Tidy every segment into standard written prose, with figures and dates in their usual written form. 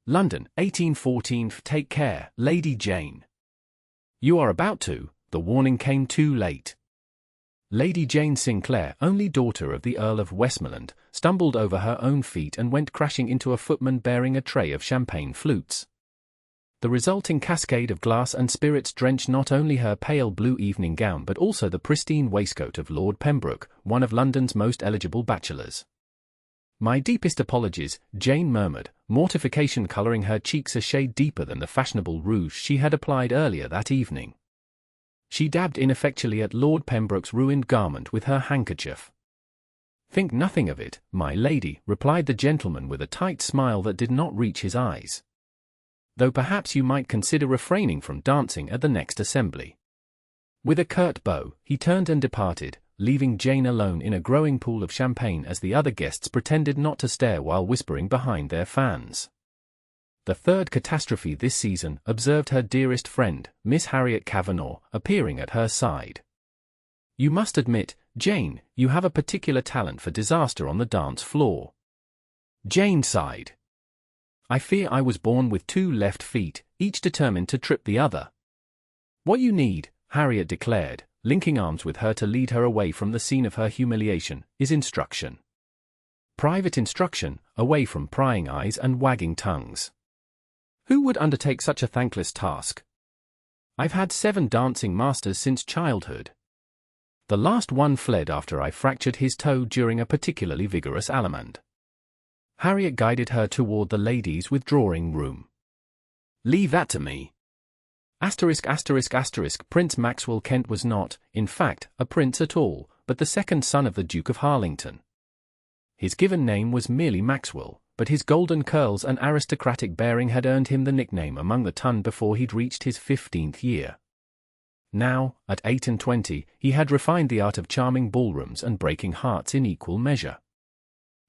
London, 1814. Take care, Lady Jane. You are about to. The warning came too late. Lady Jane Sinclair, only daughter of the Earl of Westmoreland, stumbled over her own feet and went crashing into a footman bearing a tray of champagne flutes. The resulting cascade of glass and spirits drenched not only her pale blue evening gown but also the pristine waistcoat of Lord Pembroke, one of London's most eligible bachelors. "My deepest apologies," Jane murmured, mortification colouring her cheeks a shade deeper than the fashionable rouge she had applied earlier that evening. She dabbed ineffectually at Lord Pembroke's ruined garment with her handkerchief. "Think nothing of it, my lady," replied the gentleman with a tight smile that did not reach his eyes. "Though perhaps you might consider refraining from dancing at the next assembly." With a curt bow, he turned and departed, leaving Jane alone in a growing pool of champagne as the other guests pretended not to stare while whispering behind their fans. "The third catastrophe this season," observed her dearest friend, Miss Harriet Kavanagh, appearing at her side. "You must admit, Jane, you have a particular talent for disaster on the dance floor." Jane sighed. "I fear I was born with two left feet, each determined to trip the other." "What you need," Harriet declared, linking arms with her to lead her away from the scene of her humiliation, "is instruction. Private instruction, away from prying eyes and wagging tongues. Who would undertake such a thankless task? I've had 7 dancing masters since childhood. The last one fled after I fractured his toe during a particularly vigorous allemande." Harriet guided her toward the ladies' withdrawing room. "Leave that to me." Prince Maxwell Kent was not, in fact, a prince at all, but the second son of the Duke of Harlington. His given name was merely Maxwell, but his golden curls and aristocratic bearing had earned him the nickname among the ton before he'd reached his 15th year. Now, at 28, he had refined the art of charming ballrooms and breaking hearts in equal measure.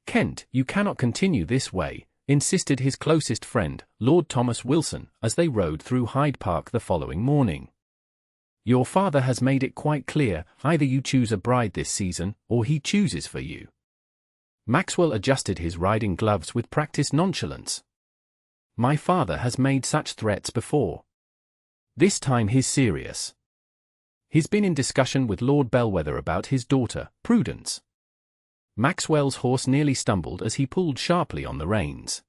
"Kent, you cannot continue this way," insisted his closest friend, Lord Thomas Wilson, as they rode through Hyde Park the following morning. "Your father has made it quite clear, either you choose a bride this season, or he chooses for you." Maxwell adjusted his riding gloves with practiced nonchalance. "My father has made such threats before. This time he's serious. He's been in discussion with Lord Belwether about his daughter, Prudence." Maxwell's horse nearly stumbled as he pulled sharply on the reins.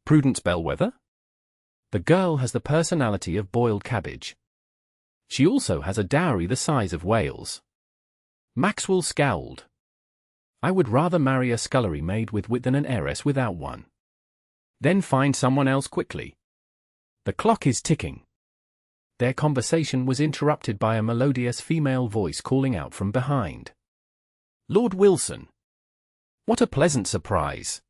"Prudence Belwether? The girl has the personality of boiled cabbage. She also has a dowry the size of Wales." Maxwell scowled. "I would rather marry a scullery maid with wit than an heiress without one." "Then find someone else quickly. The clock is ticking." Their conversation was interrupted by a melodious female voice calling out from behind. "Lord Wilson! What a pleasant surprise!"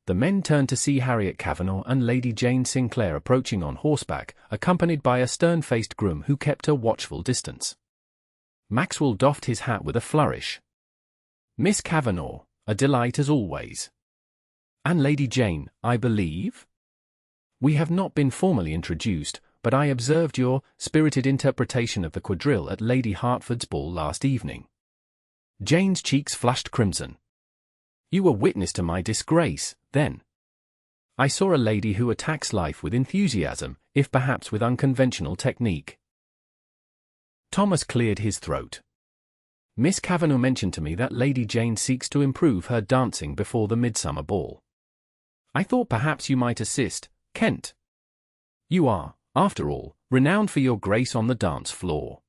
The men turned to see Harriet Kavanagh and Lady Jane Sinclair approaching on horseback, accompanied by a stern-faced groom who kept a watchful distance. Maxwell doffed his hat with a flourish. "Miss Kavanagh, a delight as always. And Lady Jane, I believe? We have not been formally introduced, but I observed your spirited interpretation of the quadrille at Lady Hertford's ball last evening." Jane's cheeks flushed crimson. "You were witness to my disgrace, then." "I saw a lady who attacks life with enthusiasm, if perhaps with unconventional technique." Thomas cleared his throat. "Miss Kavanagh mentioned to me that Lady Jane seeks to improve her dancing before the midsummer ball. I thought perhaps you might assist, Kent. You are, after all, renowned for your grace on the dance floor."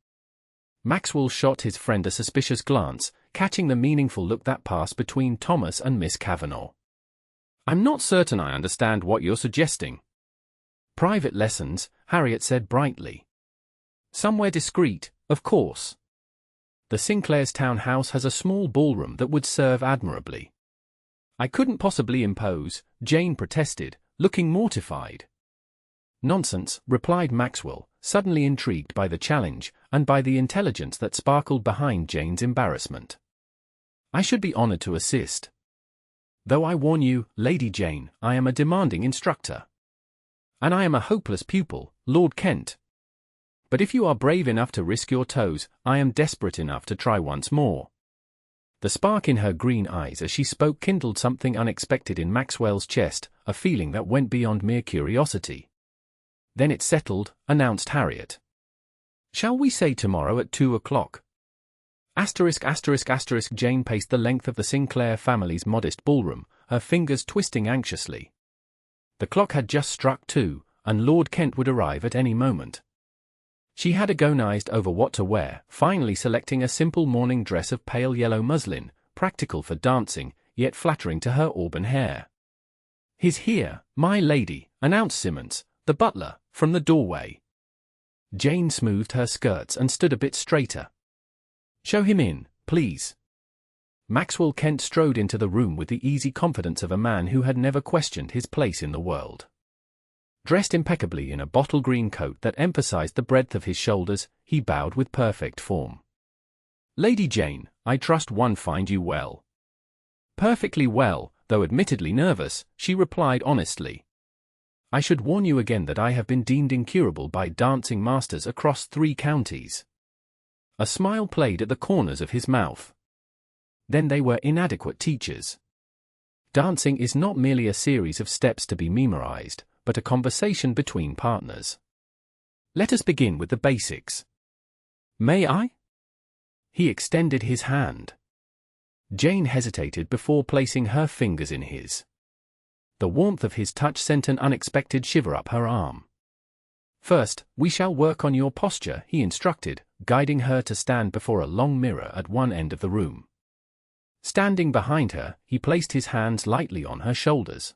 Maxwell shot his friend a suspicious glance, catching the meaningful look that passed between Thomas and Miss Kavanagh. "I'm not certain I understand what you're suggesting." "Private lessons," Harriet said brightly. "Somewhere discreet, of course. The Sinclairs' townhouse has a small ballroom that would serve admirably." "I couldn't possibly impose," Jane protested, looking mortified. "Nonsense," replied Maxwell, suddenly intrigued by the challenge, and by the intelligence that sparkled behind Jane's embarrassment. "I should be honored to assist. Though I warn you, Lady Jane, I am a demanding instructor. And I am a hopeless pupil, Lord Kent. But if you are brave enough to risk your toes, I am desperate enough to try once more." The spark in her green eyes as she spoke kindled something unexpected in Maxwell's chest, a feeling that went beyond mere curiosity. "Then it's settled," announced Harriet. "Shall we say tomorrow at 2 o'clock? ******. Jane paced the length of the Sinclair family's modest ballroom, her fingers twisting anxiously. The clock had just struck 2, and Lord Kent would arrive at any moment. She had agonized over what to wear, finally selecting a simple morning dress of pale yellow muslin, practical for dancing, yet flattering to her auburn hair. "He's here, my lady," announced Simmons, the butler, from the doorway. Jane smoothed her skirts and stood a bit straighter. "Show him in, please." Maxwell Kent strode into the room with the easy confidence of a man who had never questioned his place in the world. Dressed impeccably in a bottle green coat that emphasized the breadth of his shoulders, he bowed with perfect form. "Lady Jane, I trust one find you well." "Perfectly well, though admittedly nervous," she replied honestly. "I should warn you again that I have been deemed incurable by dancing masters across 3 counties. A smile played at the corners of his mouth. "Then they were inadequate teachers. Dancing is not merely a series of steps to be memorized, but a conversation between partners. Let us begin with the basics." "May I?" He extended his hand. Jane hesitated before placing her fingers in his. The warmth of his touch sent an unexpected shiver up her arm. "First, we shall work on your posture," he instructed, guiding her to stand before a long mirror at one end of the room. Standing behind her, he placed his hands lightly on her shoulders.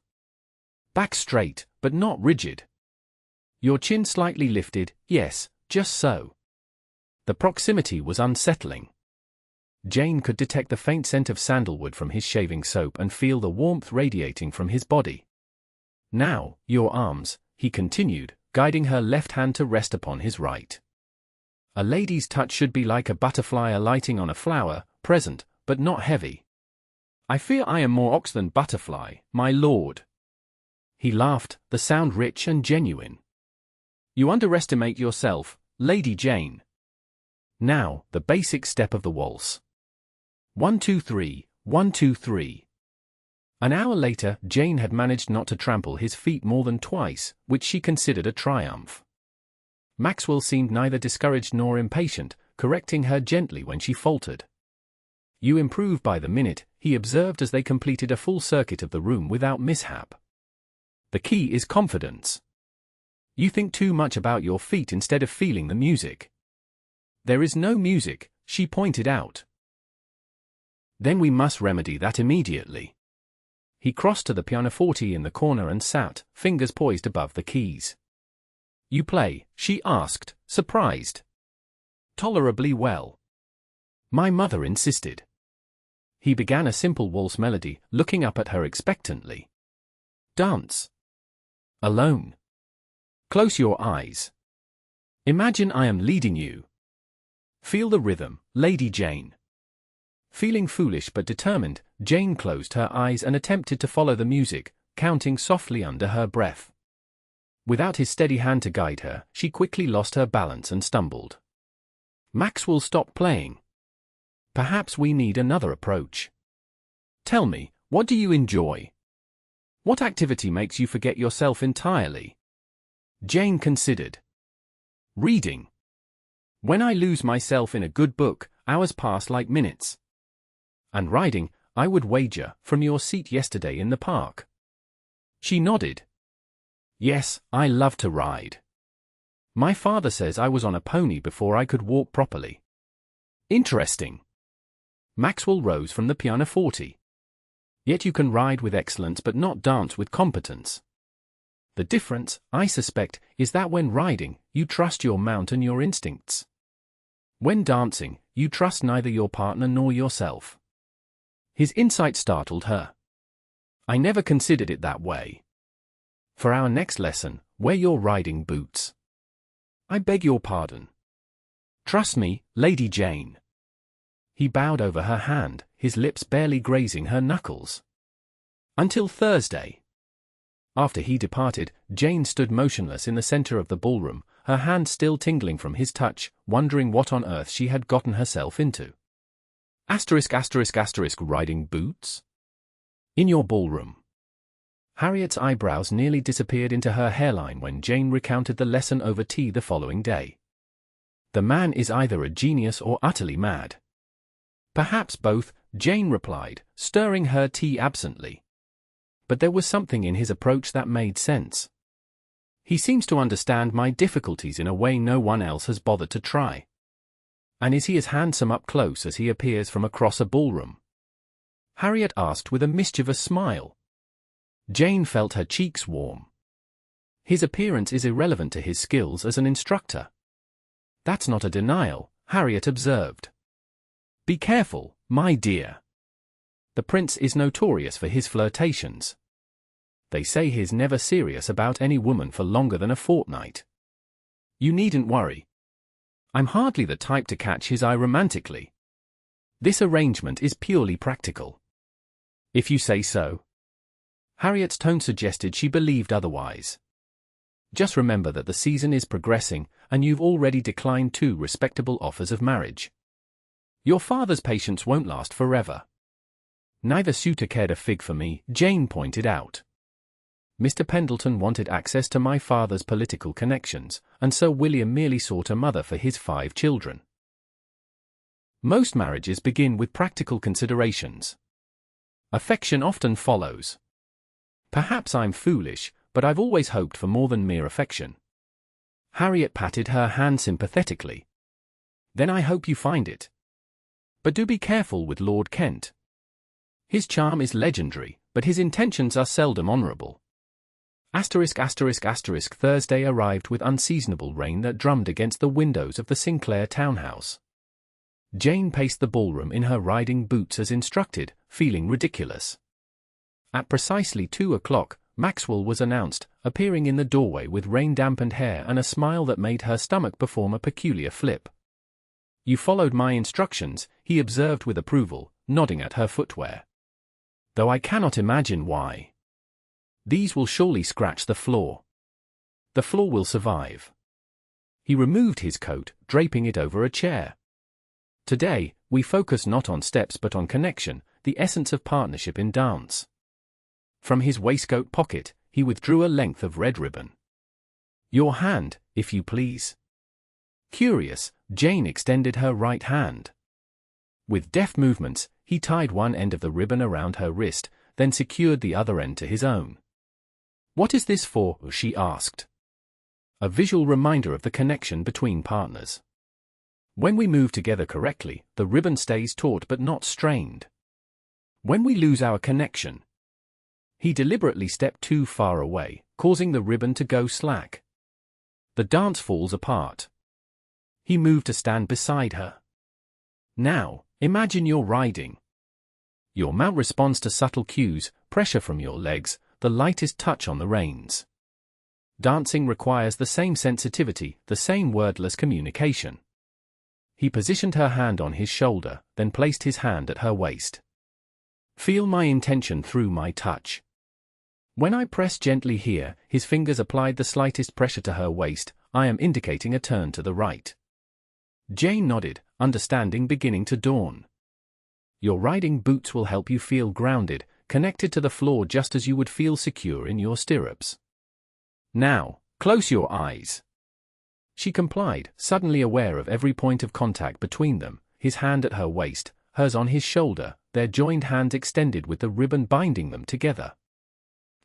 "Back straight, but not rigid. Your chin slightly lifted, yes, just so." The proximity was unsettling. Jane could detect the faint scent of sandalwood from his shaving soap and feel the warmth radiating from his body. "Now, your arms," he continued, guiding her left hand to rest upon his right. "A lady's touch should be like a butterfly alighting on a flower, present, but not heavy." "I fear I am more ox than butterfly, my lord." He laughed, the sound rich and genuine. "You underestimate yourself, Lady Jane." Now, the basic step of the waltz. 1 2 3, 1 2 3. An hour later, Jane had managed not to trample his feet more than twice, which she considered a triumph. Maxwell seemed neither discouraged nor impatient, correcting her gently when she faltered. "You improve by the minute," he observed as they completed a full circuit of the room without mishap. "The key is confidence. You think too much about your feet instead of feeling the music." "There is no music," she pointed out. "Then we must remedy that immediately." He crossed to the pianoforte in the corner and sat, fingers poised above the keys. "You play?" she asked, surprised. "Tolerably well." "My mother insisted." He began a simple waltz melody, looking up at her expectantly. "Dance. Alone. Close your eyes. Imagine I am leading you. Feel the rhythm, Lady Jane." Feeling foolish but determined, Jane closed her eyes and attempted to follow the music, counting softly under her breath. Without his steady hand to guide her, she quickly lost her balance and stumbled. Maxwell stopped playing. "Perhaps we need another approach. Tell me, what do you enjoy? What activity makes you forget yourself entirely?" Jane considered. "Reading. When I lose myself in a good book, hours pass like minutes. And riding, I would wager, from your seat yesterday in the park." She nodded. "Yes, I love to ride. My father says I was on a pony before I could walk properly." "Interesting." Maxwell rose from the pianoforte. "Yet you can ride with excellence but not dance with competence. The difference, I suspect, is that when riding, you trust your mount and your instincts. When dancing, you trust neither your partner nor yourself." His insight startled her. "I never considered it that way. For our next lesson, wear your riding boots." "I beg your pardon." "Trust me, Lady Jane." He bowed over her hand, his lips barely grazing her knuckles. "Until Thursday." After he departed, Jane stood motionless in the center of the ballroom, her hand still tingling from his touch, wondering what on earth she had gotten herself into. Riding boots? In your ballroom. Harriet's eyebrows nearly disappeared into her hairline when Jane recounted the lesson over tea the following day. The man is either a genius or utterly mad. Perhaps both, Jane replied, stirring her tea absently. But there was something in his approach that made sense. He seems to understand my difficulties in a way no one else has bothered to try. And is he as handsome up close as he appears from across a ballroom? Harriet asked with a mischievous smile. Jane felt her cheeks warm. His appearance is irrelevant to his skills as an instructor. That's not a denial, Harriet observed. Be careful, my dear. The prince is notorious for his flirtations. They say he's never serious about any woman for longer than a fortnight. You needn't worry. I'm hardly the type to catch his eye romantically. This arrangement is purely practical. If you say so. Harriet's tone suggested she believed otherwise. Just remember that the season is progressing, and you've already declined 2 respectable offers of marriage. Your father's patience won't last forever. Neither suitor cared a fig for me, Jane pointed out. Mr. Pendleton wanted access to my father's political connections, and Sir William merely sought a mother for his 5 children. Most marriages begin with practical considerations. Affection often follows. Perhaps I'm foolish, but I've always hoped for more than mere affection. Harriet patted her hand sympathetically. Then I hope you find it. But do be careful with Lord Kent. His charm is legendary, but his intentions are seldom honourable. Thursday arrived with unseasonable rain that drummed against the windows of the Sinclair townhouse. Jane paced the ballroom in her riding boots as instructed, feeling ridiculous. At precisely 2 o'clock, Maxwell was announced, appearing in the doorway with rain-dampened hair and a smile that made her stomach perform a peculiar flip. You followed my instructions, he observed with approval, nodding at her footwear. Though I cannot imagine why. These will surely scratch the floor. The floor will survive. He removed his coat, draping it over a chair. Today, we focus not on steps but on connection, the essence of partnership in dance. From his waistcoat pocket, he withdrew a length of red ribbon. Your hand, if you please. Curious, Jane extended her right hand. With deft movements, he tied one end of the ribbon around her wrist, then secured the other end to his own. What is this for? She asked. A visual reminder of the connection between partners. When we move together correctly, the ribbon stays taut but not strained. When we lose our connection. He deliberately stepped too far away, causing the ribbon to go slack. The dance falls apart. He moved to stand beside her. Now, imagine you're riding. Your mount responds to subtle cues, pressure from your legs, the lightest touch on the reins. Dancing requires the same sensitivity, the same wordless communication. He positioned her hand on his shoulder, then placed his hand at her waist. Feel my intention through my touch. When I press gently here, his fingers applied the slightest pressure to her waist. I am indicating a turn to the right. Jane nodded, understanding beginning to dawn. Your riding boots will help you feel grounded, connected to the floor just as you would feel secure in your stirrups. Now, close your eyes. She complied, suddenly aware of every point of contact between them, his hand at her waist, hers on his shoulder, their joined hands extended with the ribbon binding them together.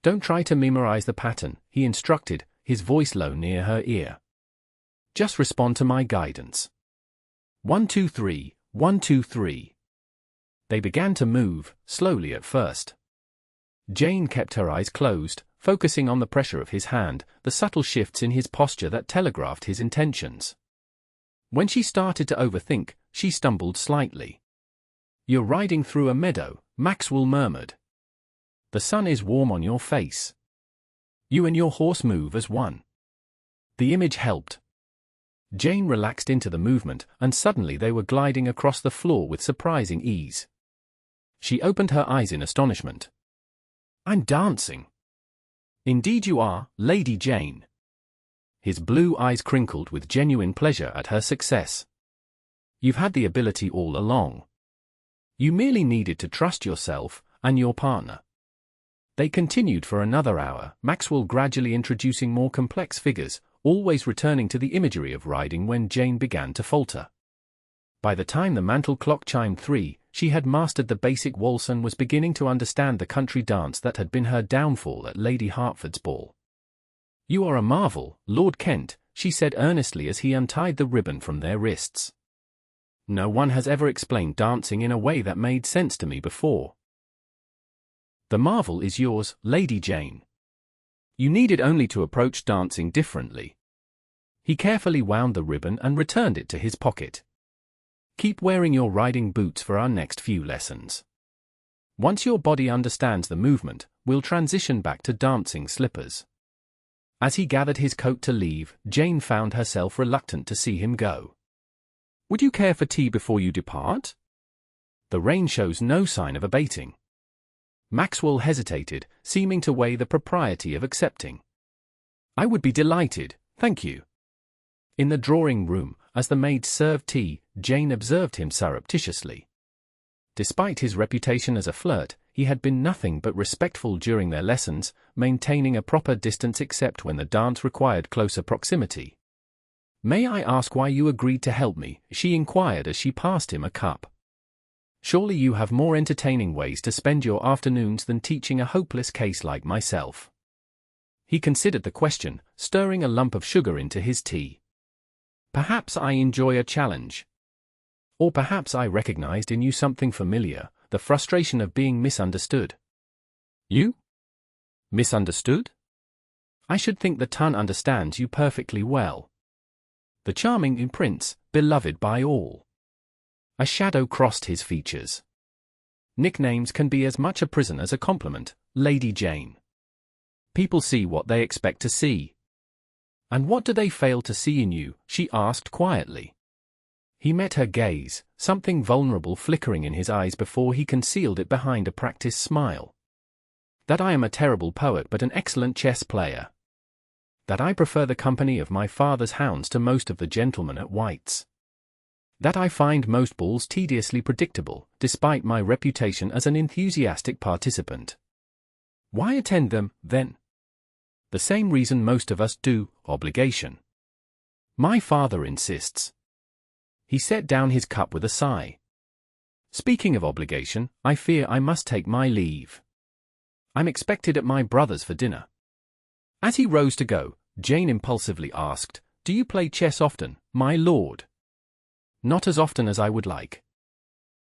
Don't try to memorize the pattern, he instructed, his voice low near her ear. Just respond to my guidance. 1, 2, 3, 1, 2, 3. They began to move, slowly at first. Jane kept her eyes closed, focusing on the pressure of his hand, the subtle shifts in his posture that telegraphed his intentions. When she started to overthink, she stumbled slightly. You're riding through a meadow, Maxwell murmured. The sun is warm on your face. You and your horse move as one. The image helped. Jane relaxed into the movement, and suddenly they were gliding across the floor with surprising ease. She opened her eyes in astonishment. I'm dancing. Indeed you are, Lady Jane. His blue eyes crinkled with genuine pleasure at her success. You've had the ability all along. You merely needed to trust yourself and your partner. They continued for another hour, Maxwell gradually introducing more complex figures, always returning to the imagery of riding when Jane began to falter. By the time the mantel clock chimed 3, she had mastered the basic waltz and was beginning to understand the country dance that had been her downfall at Lady Hertford's ball. "You are a marvel, Lord Kent," she said earnestly as he untied the ribbon from their wrists. "No one has ever explained dancing in a way that made sense to me before." "The marvel is yours, Lady Jane. You needed only to approach dancing differently." He carefully wound the ribbon and returned it to his pocket. "Keep wearing your riding boots for our next few lessons. Once your body understands the movement, we'll transition back to dancing slippers." As he gathered his coat to leave, Jane found herself reluctant to see him go. "Would you care for tea before you depart? The rain shows no sign of abating." Maxwell hesitated, seeming to weigh the propriety of accepting. "I would be delighted, thank you." In the drawing room, as the maid served tea, Jane observed him surreptitiously. Despite his reputation as a flirt, he had been nothing but respectful during their lessons, maintaining a proper distance except when the dance required closer proximity. "May I ask why you agreed to help me?" she inquired as she passed him a cup. "Surely you have more entertaining ways to spend your afternoons than teaching a hopeless case like myself." He considered the question, stirring a lump of sugar into his tea. "Perhaps I enjoy a challenge. Or perhaps I recognized in you something familiar, the frustration of being misunderstood." "You? Misunderstood? I should think the ton understands you perfectly well. The charming prince, beloved by all." A shadow crossed his features. "Nicknames can be as much a prison as a compliment, Lady Jane. People see what they expect to see." "And what do they fail to see in you?" she asked quietly. He met her gaze, something vulnerable flickering in his eyes before he concealed it behind a practiced smile. "That I am a terrible poet but an excellent chess player. That I prefer the company of my father's hounds to most of the gentlemen at White's. That I find most balls tediously predictable, despite my reputation as an enthusiastic participant." "Why attend them, then?" "The same reason most of us do, obligation. My father insists." He set down his cup with a sigh. "Speaking of obligation, I fear I must take my leave. I'm expected at my brother's for dinner." As he rose to go, Jane impulsively asked, "Do you play chess often, my lord?" "Not as often as I would like.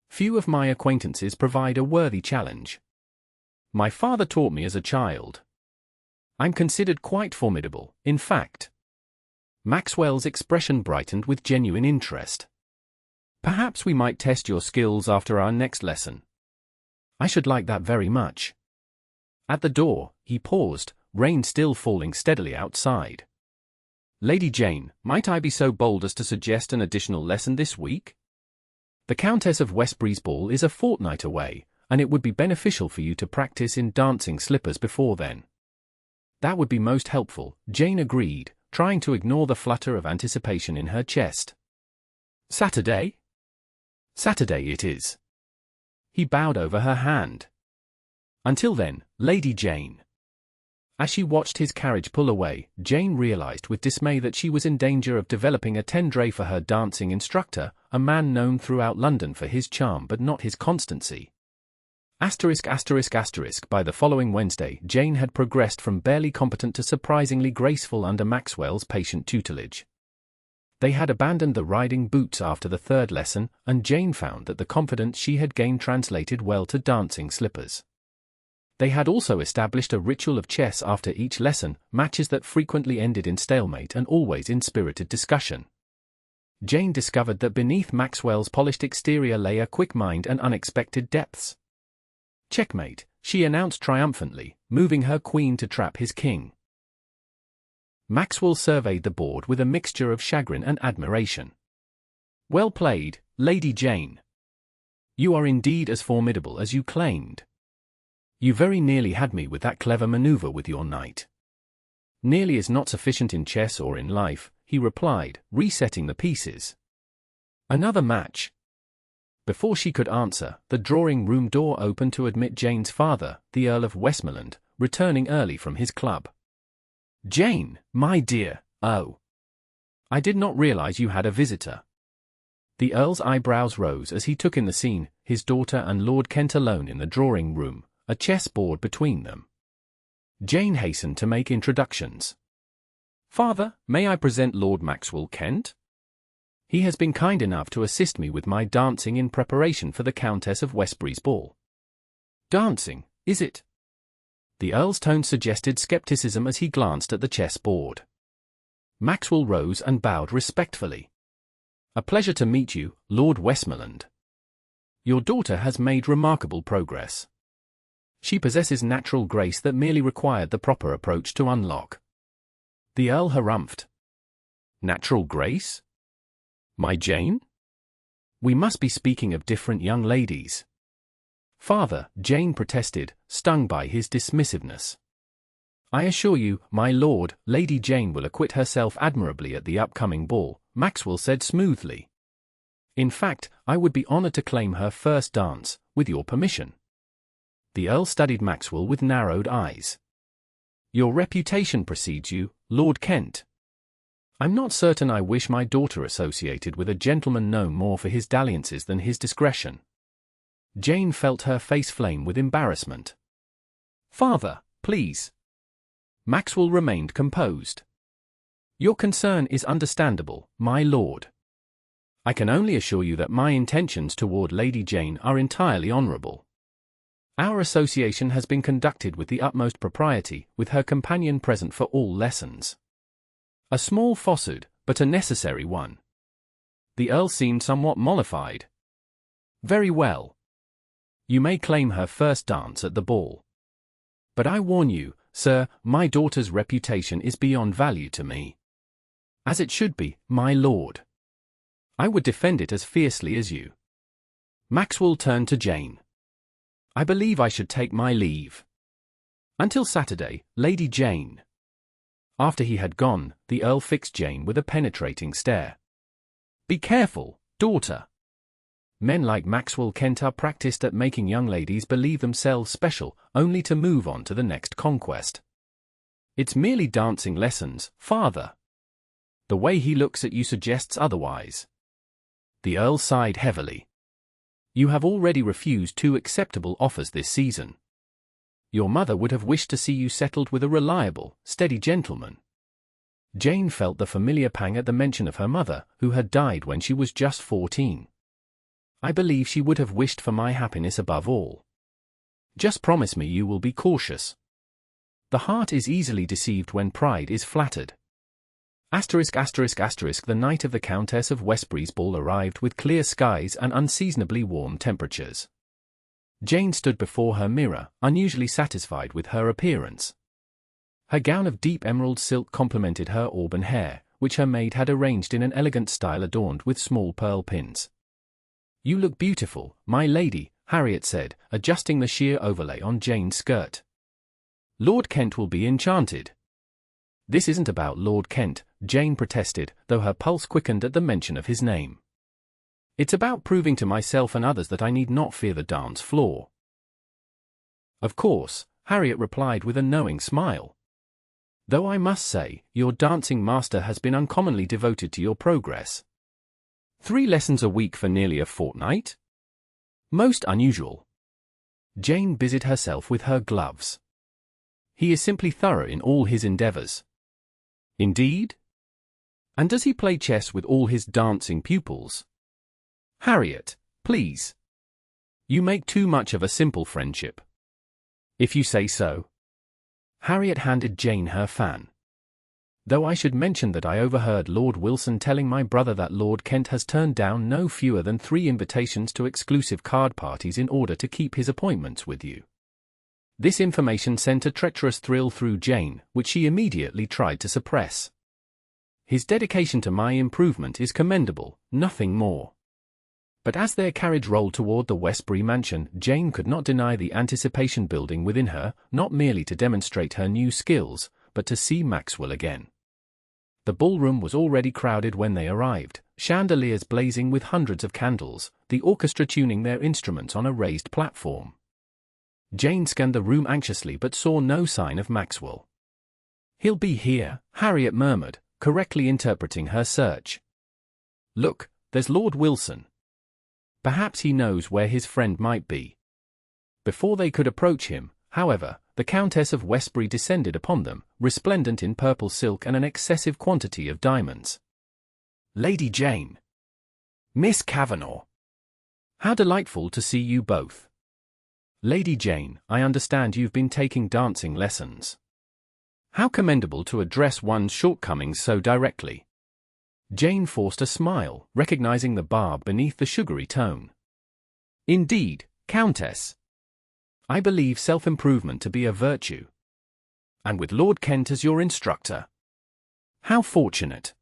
Few of my acquaintances provide a worthy challenge. My father taught me as a child. I'm considered quite formidable, in fact." Maxwell's expression brightened with genuine interest. "Perhaps we might test your skills after our next lesson." "I should like that very much." At the door, he paused, rain still falling steadily outside. "Lady Jane, might I be so bold as to suggest an additional lesson this week? The Countess of Westbury's ball is a fortnight away, and it would be beneficial for you to practice in dancing slippers before then." "That would be most helpful," Jane agreed, trying to ignore the flutter of anticipation in her chest. "Saturday?" "Saturday it is." He bowed over her hand. "Until then, Lady Jane." As she watched his carriage pull away, Jane realized with dismay that she was in danger of developing a tendre for her dancing instructor, a man known throughout London for his charm but not his constancy. By the following Wednesday, Jane had progressed from barely competent to surprisingly graceful under Maxwell's patient tutelage. They had abandoned the riding boots after the third lesson, and Jane found that the confidence she had gained translated well to dancing slippers. They had also established a ritual of chess after each lesson, matches that frequently ended in stalemate and always in spirited discussion. Jane discovered that beneath Maxwell's polished exterior lay a quick mind and unexpected depths. "Checkmate," she announced triumphantly, moving her queen to trap his king. Maxwell surveyed the board with a mixture of chagrin and admiration. "Well played, Lady Jane. You are indeed as formidable as you claimed. You very nearly had me with that clever maneuver with your knight." "Nearly is not sufficient in chess or in life," he replied, resetting the pieces. "Another match." Before she could answer, the drawing-room door opened to admit Jane's father, the Earl of Westmoreland, returning early from his club. "Jane, my dear, oh. I did not realize you had a visitor." The Earl's eyebrows rose as he took in the scene, his daughter and Lord Kent alone in the drawing-room, a chessboard between them. Jane hastened to make introductions. "Father, may I present Lord Maxwell Kent? He has been kind enough to assist me with my dancing in preparation for the Countess of Westbury's ball." "Dancing, is it?" The Earl's tone suggested skepticism as he glanced at the chessboard. Maxwell rose and bowed respectfully. "A pleasure to meet you, Lord Westmoreland. Your daughter has made remarkable progress. She possesses natural grace that merely required the proper approach to unlock." The Earl harumphed. "Natural grace? My Jane? We must be speaking of different young ladies." "Father," Jane protested, stung by his dismissiveness. "I assure you, my lord, Lady Jane will acquit herself admirably at the upcoming ball," Maxwell said smoothly. "In fact, I would be honored to claim her first dance, with your permission." The Earl studied Maxwell with narrowed eyes. "Your reputation precedes you, Lord Kent. I'm not certain I wish my daughter associated with a gentleman known more for his dalliances than his discretion." Jane felt her face flame with embarrassment. "Father, please." Maxwell remained composed. "Your concern is understandable, my lord. I can only assure you that my intentions toward Lady Jane are entirely honorable. Our association has been conducted with the utmost propriety, with her companion present for all lessons. A small falsehood, but a necessary one." The Earl seemed somewhat mollified. "Very well. You may claim her first dance at the ball. But I warn you, sir, my daughter's reputation is beyond value to me. As it should be, my lord. I would defend it as fiercely as you." Maxwell turned to Jane. "I believe I should take my leave. Until Saturday, Lady Jane." After he had gone, the Earl fixed Jane with a penetrating stare. "Be careful, daughter. Men like Maxwell Kent are practiced at making young ladies believe themselves special, only to move on to the next conquest. It's merely dancing lessons, father. The way he looks at you suggests otherwise." The Earl sighed heavily. "You have already refused 2 acceptable offers this season. Your mother would have wished to see you settled with a reliable, steady gentleman." Jane felt the familiar pang at the mention of her mother, who had died when she was just 14. "I believe she would have wished for my happiness above all. Just promise me you will be cautious. The heart is easily deceived when pride is flattered." The night of the Countess of Westbury's ball arrived with clear skies and unseasonably warm temperatures. Jane stood before her mirror, unusually satisfied with her appearance. Her gown of deep emerald silk complemented her auburn hair, which her maid had arranged in an elegant style adorned with small pearl pins. "You look beautiful, my lady," Harriet said, adjusting the sheer overlay on Jane's skirt. "Lord Kent will be enchanted." "This isn't about Lord Kent," Jane protested, though her pulse quickened at the mention of his name. "It's about proving to myself and others that I need not fear the dance floor." "Of course," Harriet replied with a knowing smile. "Though I must say, your dancing master has been uncommonly devoted to your progress. 3 lessons a week for nearly a fortnight? Most unusual." Jane busied herself with her gloves. "He is simply thorough in all his endeavors." "Indeed? And does he play chess with all his dancing pupils?" "Harriet, please. You make too much of a simple friendship." "If you say so." Harriet handed Jane her fan. "Though I should mention that I overheard Lord Wilson telling my brother that Lord Kent has turned down no fewer than 3 invitations to exclusive card parties in order to keep his appointments with you." This information sent a treacherous thrill through Jane, which she immediately tried to suppress. "His dedication to my improvement is commendable, nothing more." But as their carriage rolled toward the Westbury mansion, Jane could not deny the anticipation building within her, not merely to demonstrate her new skills, but to see Maxwell again. The ballroom was already crowded when they arrived, chandeliers blazing with hundreds of candles, the orchestra tuning their instruments on a raised platform. Jane scanned the room anxiously but saw no sign of Maxwell. "He'll be here," Harriet murmured, correctly interpreting her search. "Look, there's Lord Wilson. Perhaps he knows where his friend might be." Before they could approach him, however, the Countess of Westbury descended upon them, resplendent in purple silk and an excessive quantity of diamonds. "Lady Jane. Miss Kavanagh. How delightful to see you both. Lady Jane, I understand you've been taking dancing lessons. How commendable to address one's shortcomings so directly." Jane forced a smile, recognizing the barb beneath the sugary tone. "Indeed, Countess. I believe self-improvement to be a virtue. And with Lord Kent as your instructor. How fortunate.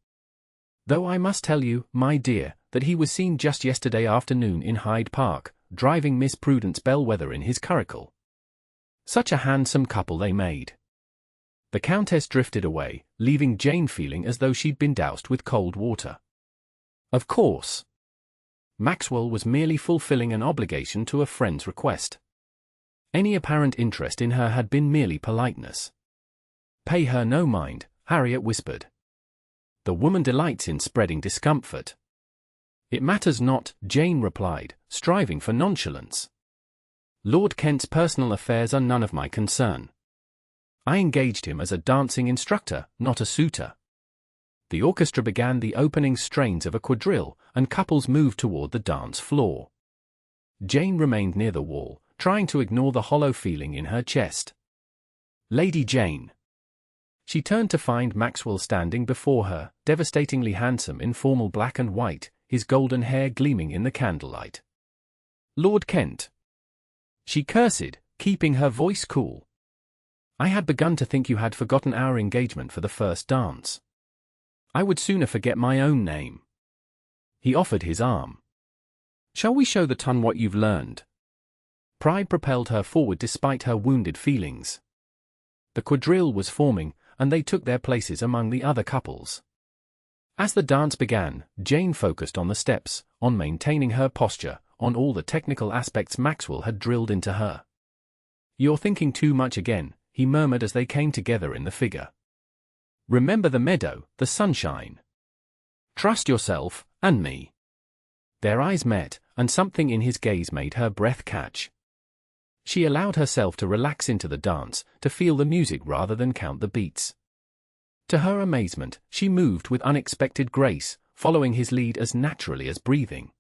Though I must tell you, my dear, that he was seen just yesterday afternoon in Hyde Park, driving Miss Prudence Bellwether in his curricle. Such a handsome couple they made." The Countess drifted away, leaving Jane feeling as though she'd been doused with cold water. Of course. Maxwell was merely fulfilling an obligation to a friend's request. Any apparent interest in her had been merely politeness. "Pay her no mind," Harriet whispered. "The woman delights in spreading discomfort." "It matters not," Jane replied, striving for nonchalance. "Lord Kent's personal affairs are none of my concern. I engaged him as a dancing instructor, not a suitor." The orchestra began the opening strains of a quadrille, and couples moved toward the dance floor. Jane remained near the wall, trying to ignore the hollow feeling in her chest. "Lady Jane." She turned to find Maxwell standing before her, devastatingly handsome in formal black and white, his golden hair gleaming in the candlelight. "Lord Kent." She cursed, keeping her voice cool. "I had begun to think you had forgotten our engagement for the first dance. I would sooner forget my own name." He offered his arm. "Shall we show the ton what you've learned?" Pride propelled her forward despite her wounded feelings. The quadrille was forming, and they took their places among the other couples. As the dance began, Jane focused on the steps, on maintaining her posture, on all the technical aspects Maxwell had drilled into her. "You're thinking too much again," he murmured as they came together in the figure. "Remember the meadow, the sunshine. Trust yourself, and me." Their eyes met, and something in his gaze made her breath catch. She allowed herself to relax into the dance, to feel the music rather than count the beats. To her amazement, she moved with unexpected grace, following his lead as naturally as breathing.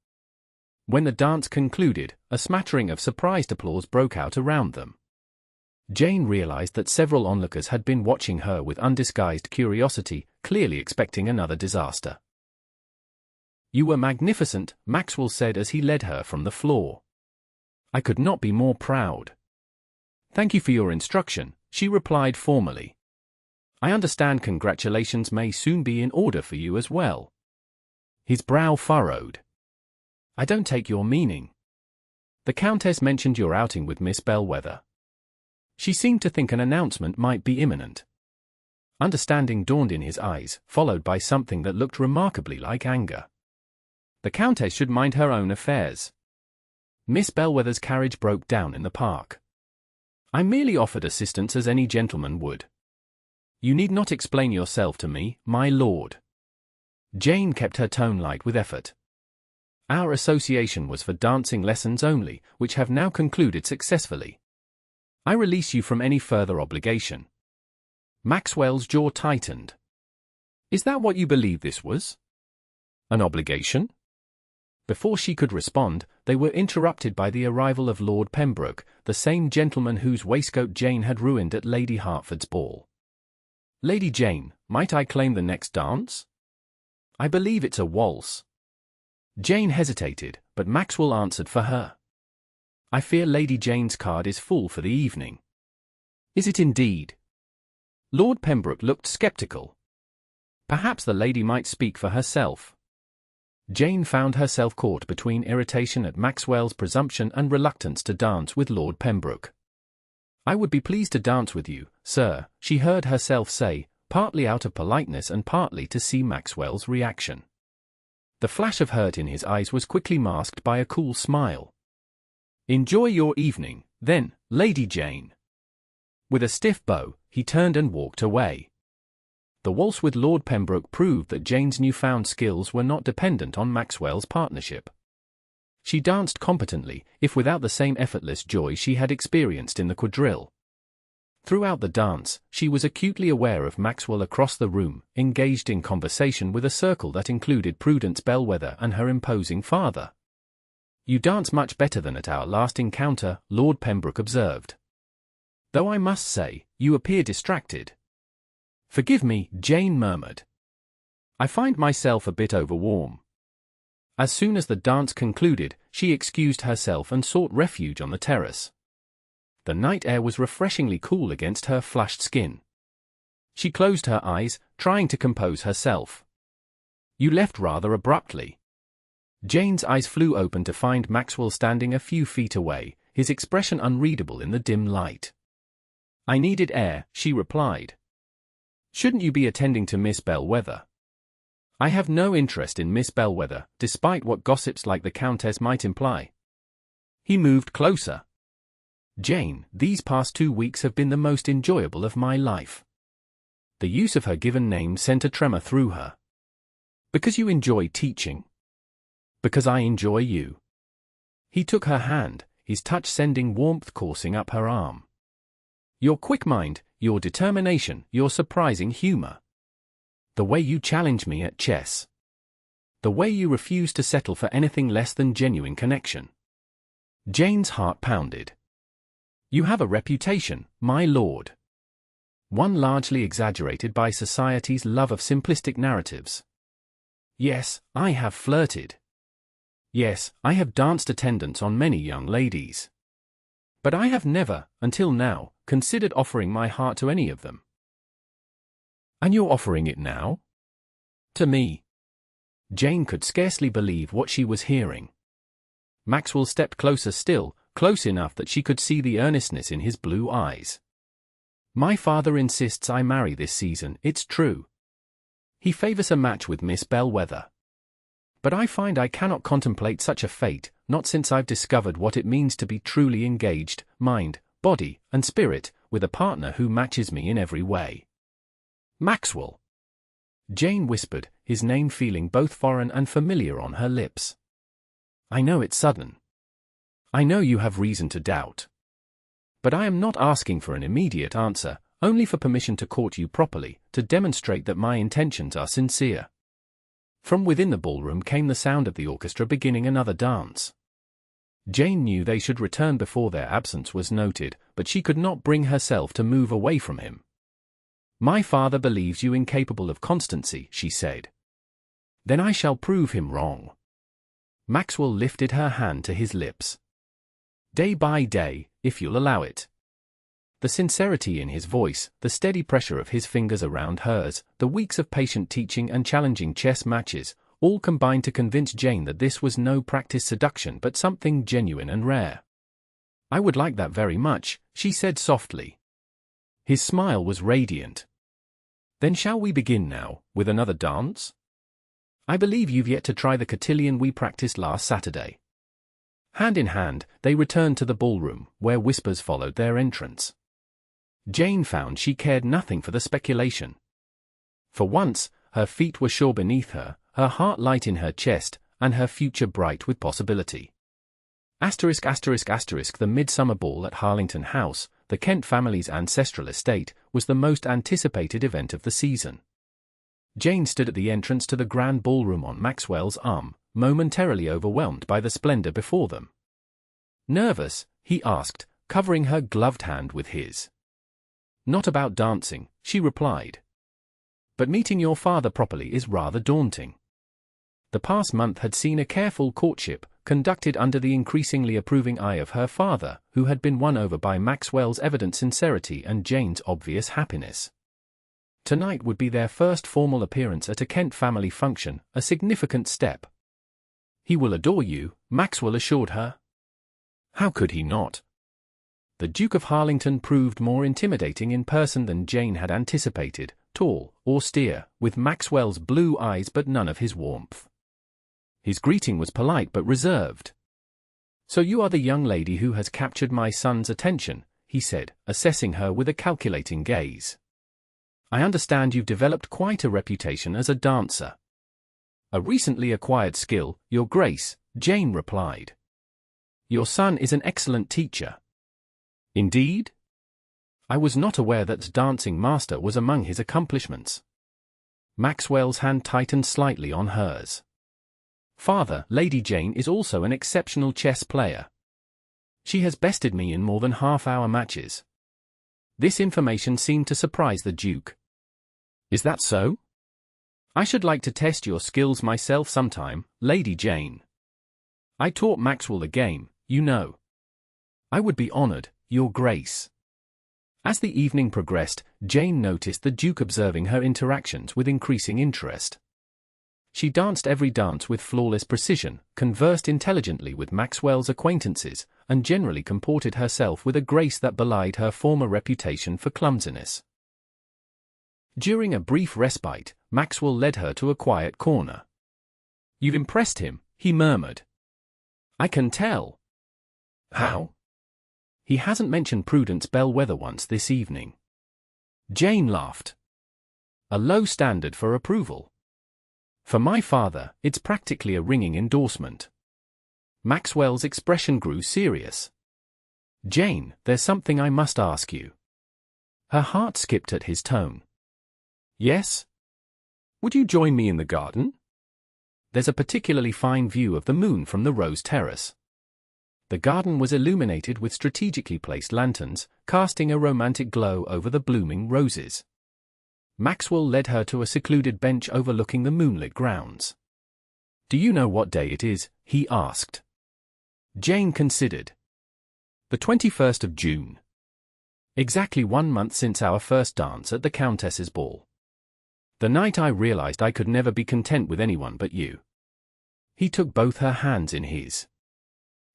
When the dance concluded, a smattering of surprised applause broke out around them. Jane realized that several onlookers had been watching her with undisguised curiosity, clearly expecting another disaster. "You were magnificent," Maxwell said as he led her from the floor. "I could not be more proud." "Thank you for your instruction," she replied formally. "I understand congratulations may soon be in order for you as well." His brow furrowed. "I don't take your meaning." "The Countess mentioned your outing with Miss Bellwether. She seemed to think an announcement might be imminent." Understanding dawned in his eyes, followed by something that looked remarkably like anger. The Countess should mind her own affairs. Miss Bellwether's carriage broke down in the park. "I merely offered assistance as any gentleman would. You need not explain yourself to me, my lord." Jane kept her tone light with effort. "Our association was for dancing lessons only, which have now concluded successfully. I release you from any further obligation." Maxwell's jaw tightened. "Is that what you believe this was? An obligation?" Before she could respond, they were interrupted by the arrival of Lord Pembroke, the same gentleman whose waistcoat Jane had ruined at Lady Hertford's ball. "Lady Jane, might I claim the next dance? I believe it's a waltz." Jane hesitated, but Maxwell answered for her. "I fear Lady Jane's card is full for the evening." "Is it indeed?" Lord Pembroke looked skeptical. Perhaps the lady might speak for herself. Jane found herself caught between irritation at Maxwell's presumption and reluctance to dance with Lord Pembroke. "I would be pleased to dance with you, sir," she heard herself say, partly out of politeness and partly to see Maxwell's reaction. The flash of hurt in his eyes was quickly masked by a cool smile. "Enjoy your evening, then, Lady Jane." With a stiff bow, he turned and walked away. The waltz with Lord Pembroke proved that Jane's newfound skills were not dependent on Maxwell's partnership. She danced competently, if without the same effortless joy she had experienced in the quadrille. Throughout the dance, she was acutely aware of Maxwell across the room, engaged in conversation with a circle that included Prudence Bellwether and her imposing father. "You dance much better than at our last encounter," Lord Pembroke observed. "Though I must say, you appear distracted." "Forgive me," Jane murmured. "I find myself a bit overwarm." As soon as the dance concluded, she excused herself and sought refuge on the terrace. The night air was refreshingly cool against her flushed skin. She closed her eyes, trying to compose herself. "You left rather abruptly." Jane's eyes flew open to find Maxwell standing a few feet away, his expression unreadable in the dim light. "I needed air," she replied. "Shouldn't you be attending to Miss Bellwether?" "I have no interest in Miss Bellwether, despite what gossips like the Countess might imply." He moved closer. "Jane, these past 2 weeks have been the most enjoyable of my life." The use of her given name sent a tremor through her. "Because you enjoy teaching?" "Because I enjoy you." He took her hand, his touch sending warmth coursing up her arm. "Your quick mind, your determination, your surprising humor. The way you challenge me at chess. The way you refuse to settle for anything less than genuine connection." Jane's heart pounded. "You have a reputation, my lord. One largely exaggerated by society's love of simplistic narratives. Yes, I have flirted. Yes, I have danced attendance on many young ladies. But I have never, until now, considered offering my heart to any of them." "And you're offering it now?" "To me." Jane could scarcely believe what she was hearing. Maxwell stepped closer still, close enough that she could see the earnestness in his blue eyes. "My father insists I marry this season, it's true. He favors a match with Miss Bellwether. But I find I cannot contemplate such a fate, not since I've discovered what it means to be truly engaged, mind, body, and spirit, with a partner who matches me in every way." "Maxwell!" Jane whispered, his name feeling both foreign and familiar on her lips. "I know it's sudden. I know you have reason to doubt. But I am not asking for an immediate answer, only for permission to court you properly, to demonstrate that my intentions are sincere." From within the ballroom came the sound of the orchestra beginning another dance. Jane knew they should return before their absence was noted, but she could not bring herself to move away from him. "My father believes you incapable of constancy," she said. "Then I shall prove him wrong." Maxwell lifted her hand to his lips. "Day by day, if you'll allow it." The sincerity in his voice, the steady pressure of his fingers around hers, the weeks of patient teaching and challenging chess matches, all combined to convince Jane that this was no practiced seduction but something genuine and rare. "I would like that very much," she said softly. His smile was radiant. "Then shall we begin now, with another dance? I believe you've yet to try the cotillion we practiced last Saturday." Hand in hand, they returned to the ballroom, where whispers followed their entrance. Jane found she cared nothing for the speculation. For once, her feet were sure beneath her, her heart light in her chest, and her future bright with possibility. The midsummer ball at Harlington House, the Kent family's ancestral estate, was the most anticipated event of the season. Jane stood at the entrance to the grand ballroom on Maxwell's arm, momentarily overwhelmed by the splendor before them. "Nervous?" he asked, covering her gloved hand with his. "Not about dancing," she replied. "But meeting your father properly is rather daunting." The past month had seen a careful courtship, conducted under the increasingly approving eye of her father, who had been won over by Maxwell's evident sincerity and Jane's obvious happiness. Tonight would be their first formal appearance at a Kent family function, a significant step. "He will adore you," Maxwell assured her. How could he not? The Duke of Harlington proved more intimidating in person than Jane had anticipated, tall, austere, with Maxwell's blue eyes but none of his warmth. His greeting was polite but reserved. "So you are the young lady who has captured my son's attention," he said, assessing her with a calculating gaze. "I understand you've developed quite a reputation as a dancer." "A recently acquired skill, Your Grace," Jane replied. "Your son is an excellent teacher." "Indeed? I was not aware that dancing master was among his accomplishments." Maxwell's hand tightened slightly on hers. "Father, Lady Jane is also an exceptional chess player. She has bested me in more than half-hour matches." This information seemed to surprise the Duke. "Is that so? I should like to test your skills myself sometime, Lady Jane. I taught Maxwell the game, you know." "I would be honored, Your Grace." As the evening progressed, Jane noticed the Duke observing her interactions with increasing interest. She danced every dance with flawless precision, conversed intelligently with Maxwell's acquaintances, and generally comported herself with a grace that belied her former reputation for clumsiness. During a brief respite, Maxwell led her to a quiet corner. "You've impressed him," he murmured. "I can tell." "How?" "He hasn't mentioned Prudence Bellwether once this evening." Jane laughed. "A low standard for approval. For my father, it's practically a ringing endorsement." Maxwell's expression grew serious. "Jane, there's something I must ask you." Her heart skipped at his tone. "Yes? Would you join me in the garden? There's a particularly fine view of the moon from the Rose Terrace." The garden was illuminated with strategically placed lanterns, casting a romantic glow over the blooming roses. Maxwell led her to a secluded bench overlooking the moonlit grounds. "Do you know what day it is?" he asked. Jane considered. "The 21st of June. Exactly 1 month since our first dance at the Countess's ball. The night I realized I could never be content with anyone but you." He took both her hands in his.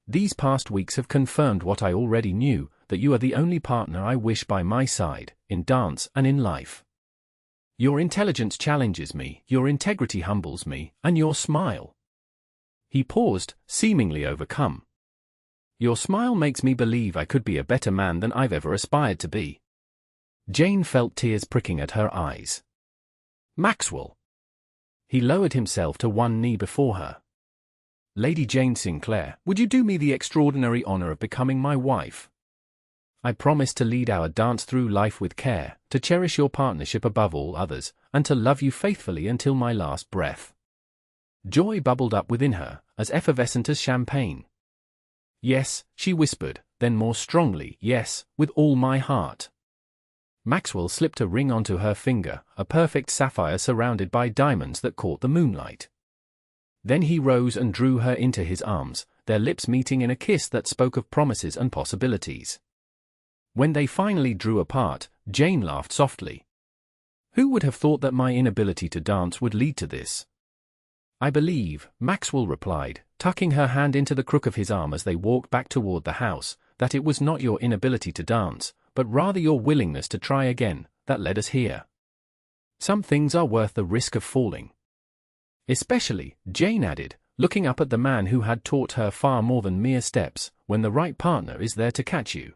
"These past weeks have confirmed what I already knew, that you are the only partner I wish by my side, in dance and in life. Your intelligence challenges me, your integrity humbles me, and your smile—" He paused, seemingly overcome. "Your smile makes me believe I could be a better man than I've ever aspired to be." Jane felt tears pricking at her eyes. "Maxwell!" He lowered himself to one knee before her. "Lady Jane Sinclair, would you do me the extraordinary honor of becoming my wife? I promise to lead our dance through life with care, to cherish your partnership above all others, and to love you faithfully until my last breath." Joy bubbled up within her, as effervescent as champagne. "Yes," she whispered, then more strongly, "yes, with all my heart." Maxwell slipped a ring onto her finger, a perfect sapphire surrounded by diamonds that caught the moonlight. Then he rose and drew her into his arms, their lips meeting in a kiss that spoke of promises and possibilities. When they finally drew apart, Jane laughed softly. "Who would have thought that my inability to dance would lead to this?" "I believe," Maxwell replied, tucking her hand into the crook of his arm as they walked back toward the house, "that it was not your inability to dance, but rather your willingness to try again, that led us here. Some things are worth the risk of falling." "Especially," Jane added, looking up at the man who had taught her far more than mere steps, "when the right partner is there to catch you."